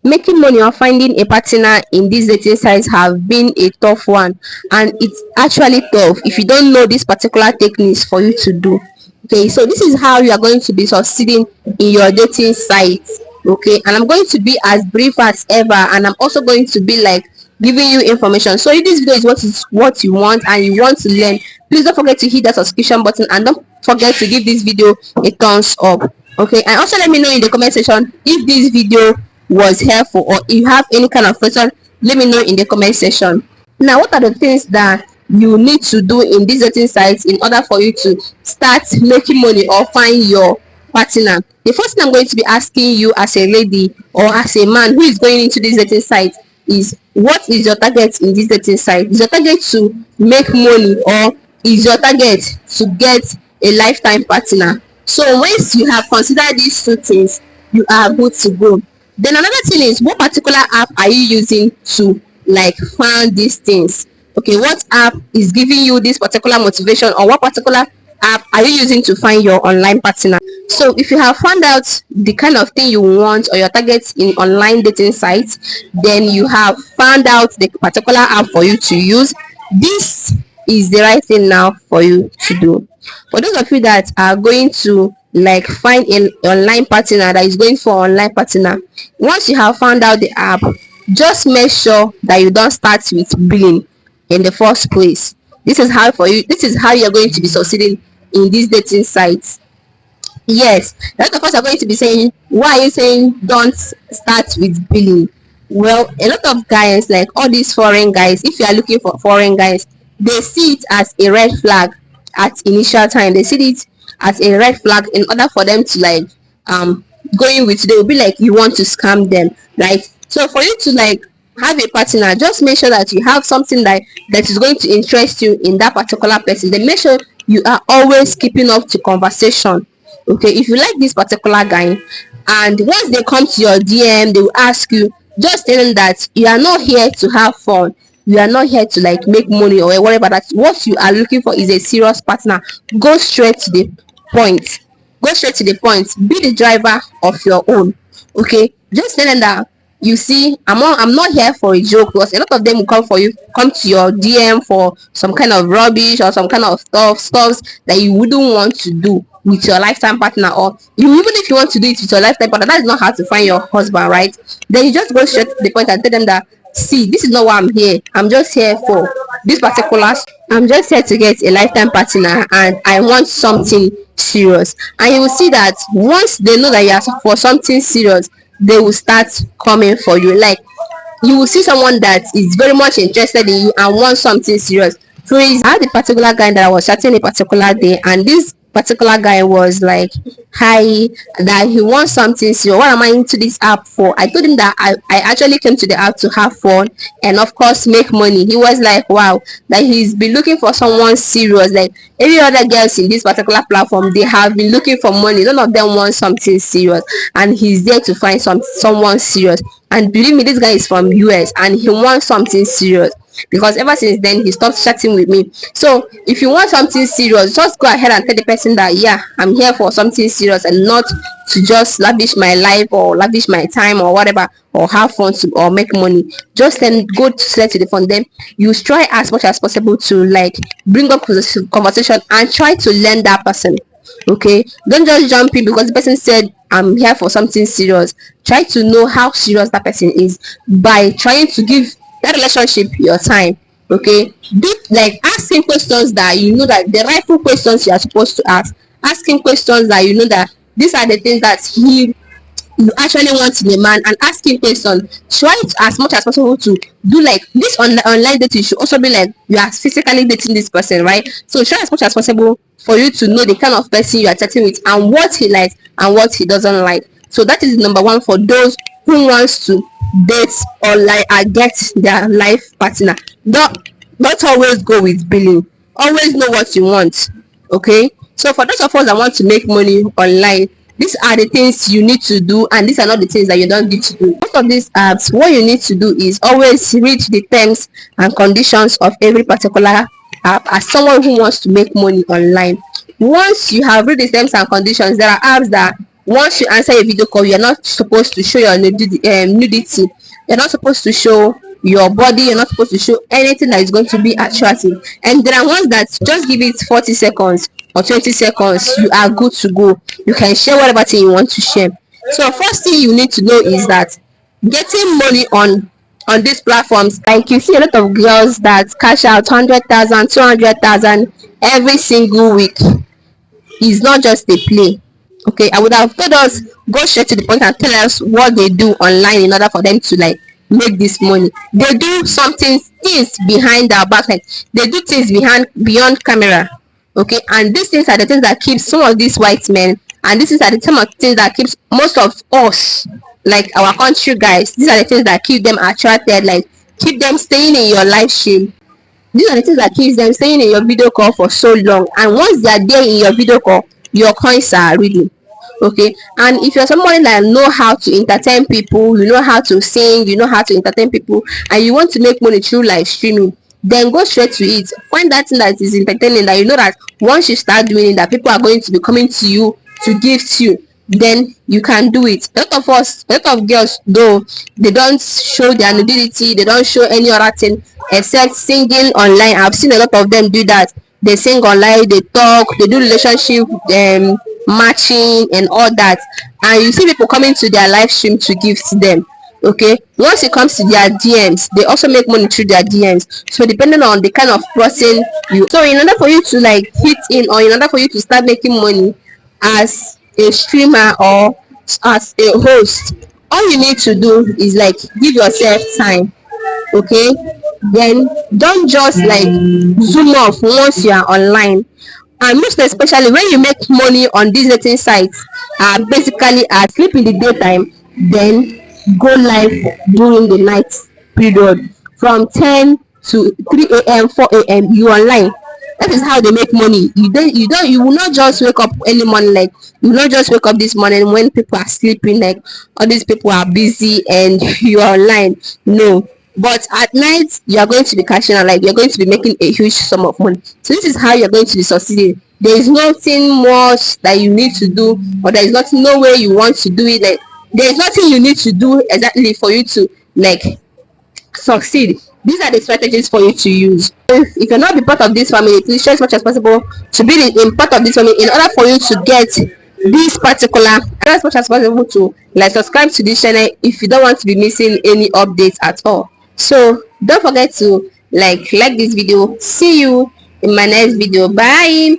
Making money or finding a partner in these dating sites have been a tough one, and it's actually tough if you don't know these particular techniques for you to do. Okay, so this is how you are going to be succeeding in your dating site. Okay, and I'm going to be as brief as ever, and I'm also going to be like giving you information. So if this video is what you want and you want to learn, please don't forget to hit that subscription button, and don't forget to give this video a thumbs up. Okay, and also let me know in the comment section if this video was helpful, or if you have any kind of question, let me know in the comment section. Now, what are the things that you need to do in these dating sites in order for you to start making money or find your partner? The first thing I'm going to be asking you as a lady or as a man who is going into this dating site is, what is your target in this dating site? Is your target to make money, or is your target to get a lifetime partner? So once you have considered these two things, you are good to go. Then another thing is, what particular app are you using to like find these things? Okay, what app is giving you this particular motivation, or what particular app are you using to find your online partner? So if you have found out the kind of thing you want or your targets in online dating sites, then you have found out the particular app for you to use. This is the right thing now for you to do. For those of you that are going to like find an online partner, that is going for online partner, once you have found out the app, just make sure that you don't start with billing in the first place. This is how you're going to be succeeding in these dating sites. Yes, a lot of us are going to be saying, why are you saying don't start with billing? Well, a lot of guys, like all these foreign guys, if you are looking for foreign guys, they see it as a red flag at initial time. They see it as a red flag in order for them to like going with, they will be like, you want to scam them, right? So for you to like have a partner, just make sure that you have something that is going to interest you in that particular person. Then make sure you are always keeping up to conversation. Okay, if you like this particular guy, and once they come to your DM, they will ask you, just tell them that you are not here to have fun, you are not here to like make money or whatever. That what you are looking for is a serious partner. Go straight to the point. Go straight to the point. Be the driver of your own. Okay, just tell them that, you see, I'm not here for a joke, because a lot of them will come to your DM for some kind of rubbish or some kind of stuffs that you wouldn't want to do with your lifetime partner. Or even if you want to do it with your lifetime partner, that is not how to find your husband, right? Then you just go straight to the point and tell them that, see, this is not why I'm here. I'm just here for this particular, I'm just here to get a lifetime partner, and I want something serious. And you will see that once they know that you are for something serious, they will start coming for you. Like, you will see someone that is very much interested in you and wants something serious. So I had a particular guy that I was chatting a particular day, and this particular guy was like, hi, that he wants something serious. What am I into this app for? I told him that I actually came to the app to have fun and of course make money. He was like, wow, that he's been looking for someone serious. Like every other girls in this particular platform, they have been looking for money. None of them want something serious, and he's there to find someone serious. And believe me, this guy is from US and he wants something serious, because ever since then he stopped chatting with me. So if you want something serious, just go ahead and tell the person that, yeah, I'm here for something serious, and not to just lavish my life or lavish my time or whatever, or have fun or make money. Just then go straight to the phone. Then you try as much as possible to like bring up conversation and try to learn that person. Okay, don't just jump in because the person said I'm here for something serious. Try to know how serious that person is by trying to give that relationship your time. Okay, be like asking questions that you know, that the rightful questions you are supposed to ask. Asking questions that you know that these are the things that you actually want in a man, and asking questions. Try to, as much as possible, to do like this on online dating should also be like you are physically dating this person, right? So try as much as possible for you to know the kind of person you are chatting with, and what he likes and what he doesn't like. So that is number one for those who wants to date or like get their life partner. Don't always go with billing. Always know what you want. Okay, so for those of us that want to make money online, these are the things you need to do, and these are not the things that you don't need to do. Most of these apps, what you need to do is always read the terms and conditions of every particular app, as someone who wants to make money online. Once you have read the terms and conditions, there are apps that once you answer a video call, you're not supposed to show your nudity. You're not supposed to show your body. You're not supposed to show anything that is going to be attractive. And there are ones that just give it 40 seconds or 20 seconds, you are good to go. You can share whatever thing you want to share. So first thing you need to know is that getting money on these platforms, like you see a lot of girls that cash out 100,000, 200,000 every single week, is not just a play. Okay, I would have told us, go straight to the point and tell us what they do online in order for them to like make this money. They do something, things behind our back, like they do things behind, beyond camera. Okay, and these things are the things that keep some of these white men, and this is are the some of things that keeps most of us, like our country guys, these are the things that keep them attracted, like keep them staying in your live stream. These are the things that keeps them staying in your video call for so long. And once they are there in your video call, your coins are ready. Okay, and if you're somebody that know how to entertain people, you know how to sing, you know how to entertain people, and you want to make money through live streaming, then go straight to it. Find that thing that is entertaining, that you know that once you start doing it, that people are going to be coming to you to gift you, then you can do it. A lot of us, a lot of girls, though, they don't show their nudity, they don't show any other thing except singing online. I've seen a lot of them do that. They sing online, they talk, they do relationship matching and all that, and you see people coming to their live stream to gift them. Okay, once it comes to their DMs, they also make money through their DMs. So depending on the kind of person you, so in order for you to like hit in, or in order for you to start making money as a streamer or as a host, all you need to do is like give yourself time. Okay, then don't just like zoom off once you are online. And most especially when you make money on these dating sites, basically at sleep in the daytime, then go live during the night period from 10 to 3 a.m., 4 a.m. you online. That is how they make money. You will not just wake up early morning, like you will not just wake up this morning when people are sleeping, like all these people are busy and you are online. No, but at night you are going to be cashing out, like you're going to be making a huge sum of money. So this is how you're going to be succeeding. There is nothing much that you need to do, or there is nothing, no way you want to do it. Like there is nothing you need to do exactly for you to like succeed. These are the strategies for you to use. If you're not be part of this family, please try as much as possible to be in part of this family in order for you to get this particular, try as much as possible to like subscribe to this channel if you don't want to be missing any updates at all. So don't forget to like this video. See you in my next video. Bye.